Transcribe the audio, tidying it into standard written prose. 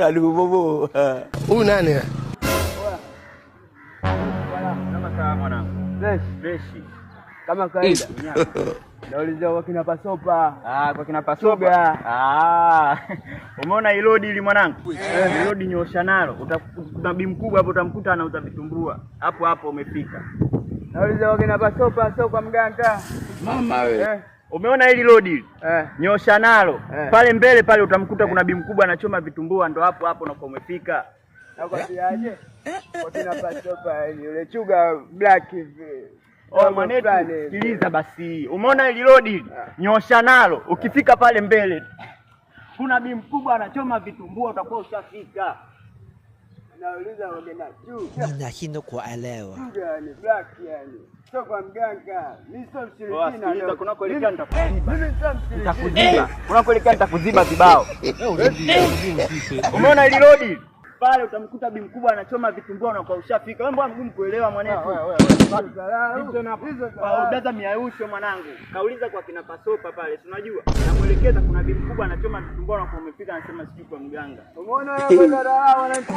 Bwana ni bobo. Huyu nani? Kama sawa mwanangu. Fresh. Kama kawaida. Naulizia kwa kina Pasopa. Kwa kina Pasopa. Umeona hilo dili mwanangu? Hilo dili nyosha nalo. Utakuta bi mkubwa hapo utamkuta anauza vitumbua. Hapo umefika. Naulizia kwa kina Pasopa, sio kwa mganga. Mama wewe. Umeona hili lodi? Nyosha nalo. Pale mbele pale utamkuta kuna bi mkubwa anachoma vitumbua, ndo hapo na umefika. Nakwambiaje? Kwa kina Pasopa yule chuga black hivi. Mwanetu, sikiliza basi. Umeona hili lodi? Nyosha nalo. Ukifika pale mbele kuna bi mkubwa anachoma vitumbua, utakuwa ushafika. Nauliza wageni chuga. Ninashindwa kuelewa. Chuga ni black yani. Sio kwa mganga. Mimi sio mshirikina. Sikiliza, kunakoelekea nitakuziba. Nitakuziba. Kunakoelekea nitakuziba vibao. Umeona hili lodi? Pale utamkuta bi mkubwa anachoma vitumbua na kwa ushafika. Wewe mbona mgumu kuelewa mwanetu? Udaza miausho mwanangu. Kauliza kwa kina Pasopa pale, si unajua? Namuelekeza kuna bi mkubwa anachoma vitumbua na kwa umefika anasema sijui kwa mganga. Umeona hapo dada wananchi.